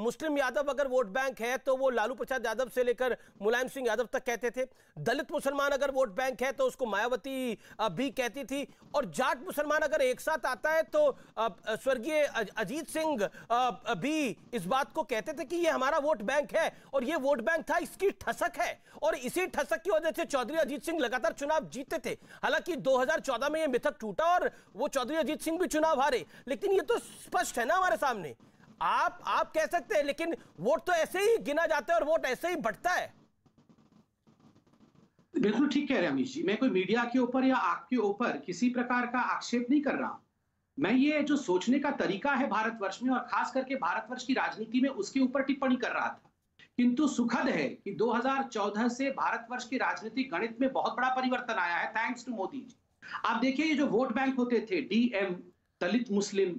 मुस्लिम यादव अगर vote bank है तो वो लालू प्रसाद यादव से लेकर मुलायम सिंह यादव तक कहते थे। दलित मुसलमान अगर वोट बैंक है तो उसको मायावती भी कहती थी। और जाट मुसलमान अगर एक साथ आता है तो स्वर्गीय अजीत सिंह भी इस बात को कहते थे कि ये हमारा वोट बैंक है। और ये वोट बैंक था, इसकी ठसक है। और इसी ठसक की वजह से चौधरी अजीत सिंह लगातार चुनाव जीतते थे। हालांकि 2014 में ये मिथक टूटा और वो चौधरी अजीत सिंह भी चुनाव हारे, लेकिन ये तो स्पष्ट है ना हमारे सामने। आप कह सकते हैं, लेकिन वोट तो ऐसे ही गिना जाता है और वोट ऐसे ही बढ़ता है। बिल्कुल ठीक कह रहे हैं अमीश जी। मैं कोई मीडिया के ऊपर या आपके ऊपर किसी प्रकार का आक्षेप नहीं कर रहा। मैं ये जो सोचने का तरीका है भारतवर्ष में और खास करके भारतवर्ष की राजनीति में, उसके ऊपर टिप्पणी कर रहा था। किंतु सुखद है कि 2014 से भारतवर्ष के राजनीतिक गणित में बहुत बड़ा परिवर्तन आया है, थैंक्स टू मोदी जी। आप देखिए, ये जो वोट बैंक होते थे, DM Dalit Muslim,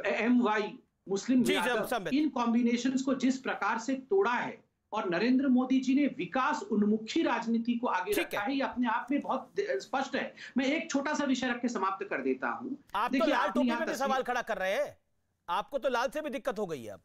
MY Muslim Yadav, in combinations को जिस प्रकार से तोड़ा है और नरेंद्र मोदी जी ने विकास उन्मुखी राजनीति को आगे रखा है, ये अपने आप में बहुत स्पष्ट है। मैं एक छोटा सा विषय रख के समाप्त कर देता हूं। आप तो लाल टोपी पे भी सवाल खड़ा कर रहे हैं, आपको तो लाल से भी दिक्कत हो गई है अब।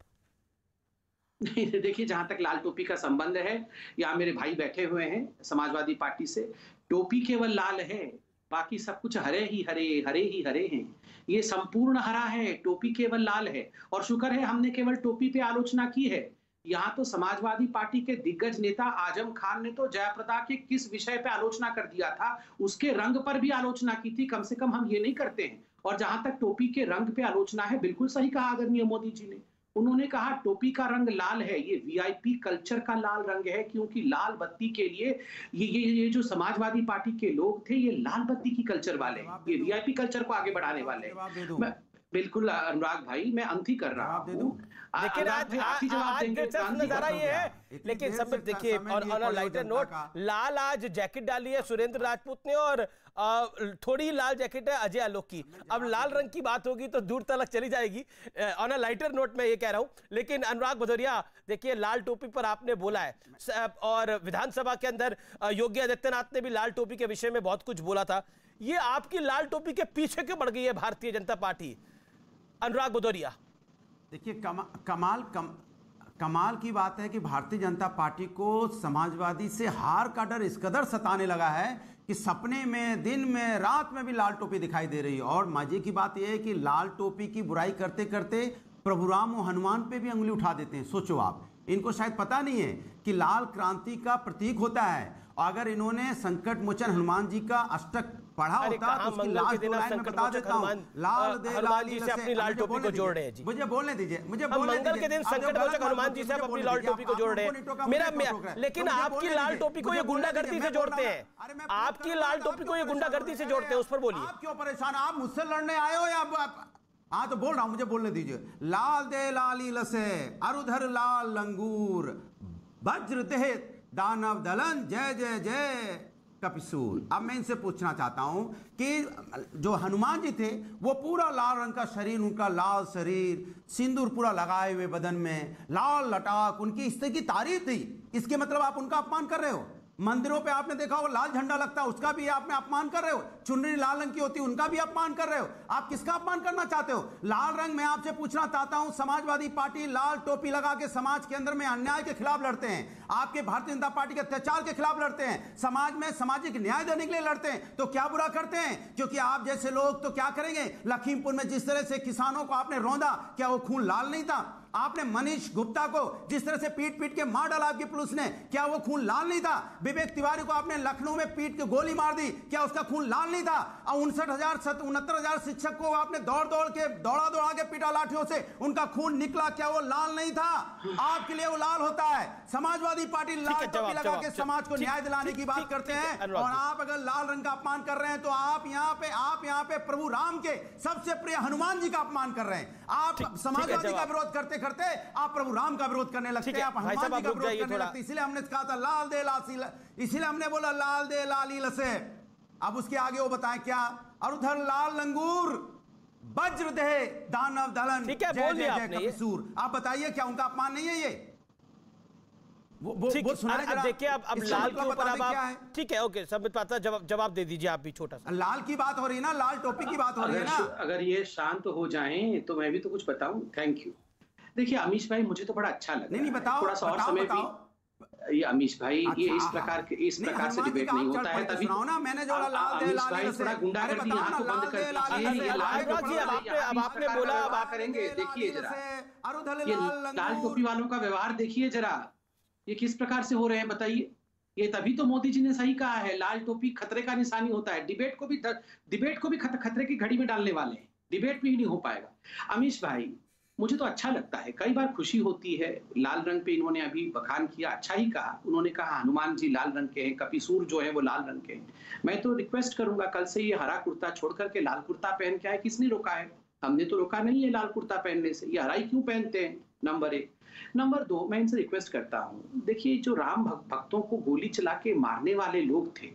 देखिए, जहां तक लाल टोपी का संबंध है, यहाँ मेरे भाई बैठे हुए हैं समाजवादी पार्टी से, टोपी केवल लाल है, बाकी सब कुछ हरे ही हरे, हरे ही हरे हैं। ये संपूर्ण हरा है, टोपी केवल लाल है। और शुक्र है हमने केवल टोपी पे आलोचना की है। यहाँ तो समाजवादी पार्टी के दिग्गज नेता आजम खान ने तो जयप्रदा के किस विषय पे आलोचना कर दिया था, उसके रंग पर भी आलोचना की थी। कम से कम हम ये नहीं करते हैं। और जहां तक टोपी के रंग पे आलोचना है, बिल्कुल सही कहा आदरणीय मोदी जी ने। उन्होंने कहा टोपी का रंग लाल है, ये वीआईपी कल्चर का लाल रंग है, क्योंकि लाल बत्ती के लिए ये जो समाजवादी पार्टी के लोग थे, ये लाल बत्ती की कल्चर वाले, ये वीआईपी कल्चर को आगे बढ़ाने वाले। बिल्कुल अनुराग भाई, मैं अंत ही कर रहा हूं। लेकिन आज नजारा ये है, लेकिन सब देखिए। और लाइटर नोट, लाल आज जैकेट डाली है सुरेंद्र राजपूत ने और थोड़ी लाल जैकेट है अजय आलोक की। अब लाल रंग की बात होगी तो दूर तक चली जाएगी। ऑन अ लाइटर नोट में ये कह रहा हूं। लेकिन अनुराग भदौरिया, देखिए लाल टोपी पर आपने बोला है और विधानसभा के अंदर योगी आदित्यनाथ ने भी लाल टोपी के विषय में बहुत कुछ बोला था। ये आपकी लाल टोपी के पीछे क्यों बढ़ गई है भारतीय जनता पार्टी, अनुराग भदौरिया? देखिए, कमाल की बात है कि भारतीय जनता पार्टी को समाजवादी से हार का डर इस कदर सताने लगा है कि सपने में, दिन में, रात में भी लाल टोपी दिखाई दे रही है। और मजे की बात यह है कि लाल टोपी की बुराई करते करते प्रभु राम और हनुमान पे भी उंगली उठा देते हैं। सोचो आप, इनको शायद पता नहीं है कि लाल क्रांति का प्रतीक होता है। अगर इन्होंने संकट मोचन हनुमान जी का अष्टक पढ़ा होता तो उसकी लाल लाइन में बता देता हूं, लाल दे लाली से अपनी लाल टोपी को जोड़ रहे हैं जी। मुझे बोलने दीजिए, मुझे बोलने दीजिए। मंगल के दिन संकट मोचन हनुमान जी से अपनी लाल टोपी को जोड़ रहे हैं। मेरा लेकिन आपकी लाल टोपी को ये गुंडागर्दी से जोड़ते हैं। आपकी लाल टोपी को ये गुंडागर्दी से जोड़ते हैं, उस पर बोलिए। आप क्यों परेशान? आप मुझसे लड़ने आए हो या? हाँ तो बोल रहा हूं, मुझे बोलने दीजिए। लाल दे लाली लसे अरुधर लाल लंगूर, वज्र दे दानव दलन, जय जय जय कपिसूल। अब मैं इनसे पूछना चाहता हूं कि जो हनुमान जी थे वो पूरा लाल रंग का शरीर, उनका लाल शरीर, सिंदूर पूरा लगाए हुए बदन में, लाल लटाक, उनकी इस तरह की तारीफ थी। इसके मतलब आप उनका अपमान कर रहे हो। मंदिरों पे आपने देखा हो लाल झंडा लगता है, उसका भी आपने अपमान कर रहे हो। चुनरी लाल रंग की होती है, उनका भी अपमान कर रहे हो। आप किसका अपमान करना चाहते हो? लाल रंग में आपसे पूछना चाहता हूं, समाजवादी पार्टी लाल टोपी लगा के समाज के अंदर में अन्याय के खिलाफ लड़ते हैं, आपके भारतीय जनता पार्टी के अत्याचार के खिलाफ लड़ते हैं, समाज में सामाजिक न्याय देने के लिए लड़ते हैं। तो क्या बुरा करते हैं? क्योंकि आप जैसे लोग तो क्या करेंगे? लखीमपुर में जिस तरह से किसानों को आपने रौंदा, क्या वो खून लाल नहीं था? आपने मनीष गुप्ता को जिस तरह से पीट पीट के मार डाला आपकी पुलिस ने, क्या वो खून लाल नहीं था? विवेक तिवारी को आपने लखनऊ में पीट के गोली मार दी, क्या उसका खून लाल नहीं था? और 69,000 शिक्षक को आपने दौड़ा के पीटा लाठियों से, उनका खून निकला, क्या वो लाल नहीं था? आपके लिए वो लाल होता है। समाजवादी पार्टी लाल टोपी लगा के समाज को न्याय दिलाने की बात करते हैं, और आप अगर लाल रंग का अपमान कर रहे हैं तो आप यहाँ पे प्रभु राम के सबसे प्रिय हनुमान जी का अपमान कर रहे हैं। आप समाजवादी का विरोध करते करते आप प्रभु राम का विरोध करने लगते हैं, आप हनुमान जी का विरोध करने लगते हैं। इसलिए हमने कहा था लाल दे लासी, इसलिए हमने बोला लाल दे लाली लसे। अब उसके आगे वो बताएं क्या? अरुधर लाल लंगूर, वज्र दे दानव दलन, जय जय जय कपिसूर। आप बताइए क्या उनका अपमान नहीं है ये? देखिए अब लाल के ऊपर आप ठीक है, ओके, सब पता, जवाब दे दीजिए आप भी छोटा सा। लाल की बात हो रही है ना, लाल टोपी की बात हो रही है ना। अगर ये शांत हो जाएं तो मैं भी तो कुछ बताऊं। Thank you. देखिए अमीश भाई, मुझे तो बड़ा अच्छा लगा। नहीं बताओ, थोड़ा सा और समय भी ये अमीश भाई, ये इस प्रकार से डिबेट नहीं होता है। तभी मैंने जो लाल दे लाल भाई थोड़ा गुंडागर्दी आंखों बंद कर दीजिए। अब आपने बोला, अब आप करेंगे। देखिए जरा ये लाल टोपी वालों का व्यवहार देखिए जरा, ये किस प्रकार से हो रहे हैं बताइए। ये तभी तो मोदी जी ने सही कहा है, लाल टोपी खतरे का निशानी होता है। डिबेट को भी खतरे की घड़ी में डालने वाले हैं। डिबेट भी नहीं हो पाएगा। अमीश भाई, मुझे तो अच्छा लगता है, कई बार खुशी होती है। लाल रंग पे इन्होंने अभी बखान किया, अच्छा ही कहा। उन्होंने कहा हनुमान जी लाल रंग के हैं, कपिसूर जो है वो लाल रंग के हैं। मैं तो रिक्वेस्ट करूंगा, कल से ये हरा कुर्ता छोड़ करके लाल कुर्ता पहन के आए। किसने रोका है? हमने तो रोका नहीं है लाल कुर्ता पहनने से। ये हरा ही क्यों पहनते हैं? नंबर 1। नंबर 2, मैं इनसे रिक्वेस्ट करता हूँ, देखिए जो राम भक्तों को गोली चला के मारने वाले लोग थे,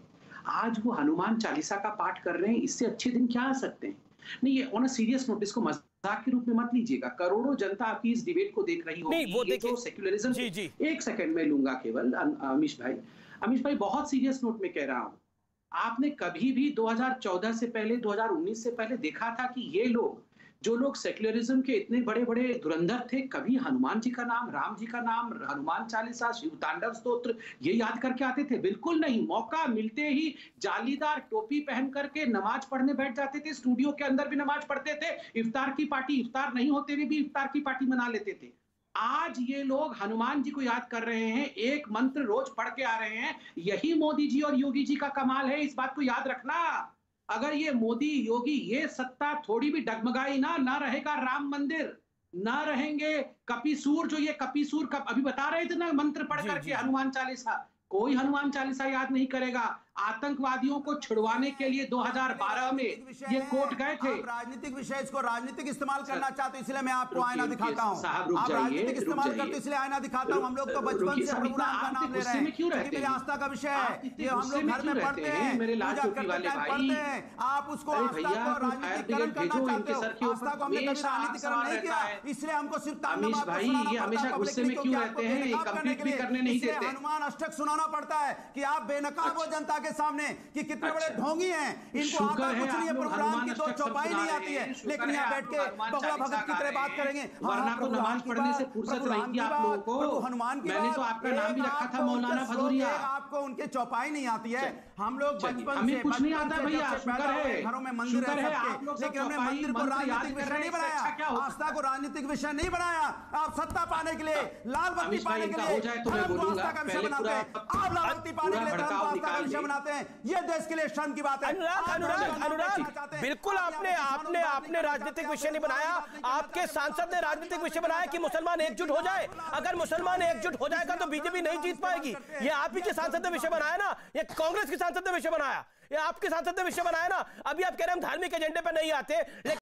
आज वो हनुमान चालीसा का पाठ कर रहे हैं। इससे अच्छे दिन क्या आ सकते हैं? नहीं, ये ऑन अ सीरियस नोट, इसको मजाक के रूप में मत लीजिएगा। करोड़ों जनता आपकी इस डिबेट को देख रही होगी। वो ये जो सेक्युलरिज्म, एक सेकंड में लूंगा केवल अमीश भाई, बहुत सीरियस नोट में कह रहा हूं। आपने कभी भी 2014 से पहले, 2019 से पहले देखा था कि ये लोग, जो लोग सेक्युलरिज्म के इतने बड़े बड़े धुरंधर थे, कभी हनुमान जी का नाम, राम जी का नाम, हनुमान चालीसा, शिव तांडव स्तोत्र ये याद करके आते थे? बिल्कुल नहीं। मौका मिलते ही जालीदार टोपी पहन करके नमाज पढ़ने बैठ जाते थे। स्टूडियो के अंदर भी नमाज पढ़ते थे। इफ्तार की पार्टी, इफ्तार नहीं होते हुए भी इफ्तार की पार्टी मना लेते थे। आज ये लोग हनुमान जी को याद कर रहे हैं, एक मंत्र रोज पढ़ के आ रहे हैं। यही मोदी जी और योगी जी का कमाल है, इस बात को याद रखना। अगर ये मोदी योगी ये सत्ता थोड़ी भी डगमगाई ना रहेगा राम मंदिर, ना रहेंगे कपिसूर। जो ये कपिसूर का अभी बता रहे थे ना, मंत्र पढ़ करके हनुमान चालीसा, कोई हनुमान चालीसा याद नहीं करेगा। आतंकवादियों को छुड़वाने के लिए 2012 में ये कोर्ट गए थे। राजनीतिक विषय, इसको राजनीतिक इस्तेमाल करना चाहते हो, इसलिए मैं आपको आईना दिखाता हूं। आप राजनीतिक इस्तेमाल करते हो, इसलिए आईना दिखाता हूं। हम लोग तो बचपन से प्रभु राम का नाम ले रहे हैं, क्योंकि मेरी आस्था का विषय है। ये हम लोग घर में पढ़ते हैं, पूजा करते टाइम पढ़ते हैं। आप उसको आस्था को राजनीतिकरण करना चाहते हो। आस्था को हमने कभी राजनीतिकरण नहीं किया, इसलिए हमको सिर्फ तांडव हनुमान अष्टक सुनाना पड़ता है कि आप बेनकाब हो जनता के सामने कि कितने बड़े ढोंगी हैं। इनको आता कुछ नहीं है, प्रोग्राम की 2 चौपाई नहीं आती है, लेकिन यहाँ बैठ के बगला भगत की तरह बात करेंगे। वरना तो नमाज पढ़ने से फुर्सत नहीं थी आप लोगों को। हनुमान की मैंने तो आपका नाम भी रखा था मौलाना भदौरिया। आपको उनके चौपाई नहीं आती है। हम लोग बचपन हमें कुछ नहीं आता भैया, शुक्र है, घरों में मंदिर है सबके, लेकिन हमने मंदिर को राजनीतिक विषय नहीं बनाया, आस्था को राजनीतिक विषय नहीं बनाया। आप सत्ता पाने के लिए, लाल बत्ती पाने के लिए आस्था का विषय बनाते हैं। आप लाल बत्ती पाने के लिए आस्था का विषय बनाते हैं। ये देश के लिए शर्म की बात है। अनुराग, बिल्कुल आपने राजनीतिक विषय नहीं बनाया। आपके सांसद ने राजनीतिक विषय बनाया कि मुसलमान एकजुट हो जाए। अगर मुसलमान एकजुट हो जाएगा तो बीजेपी नहीं जीत पाएगी। ये आप ही के सांसद ने विषय बनाया ना, ये कांग्रेस के सांसद ने विषय बनाया, ये आपके सांसद ने विषय बनाया ना। अभी आप कह रहे हैं हम धार्मिक एजेंडे पे नहीं आते।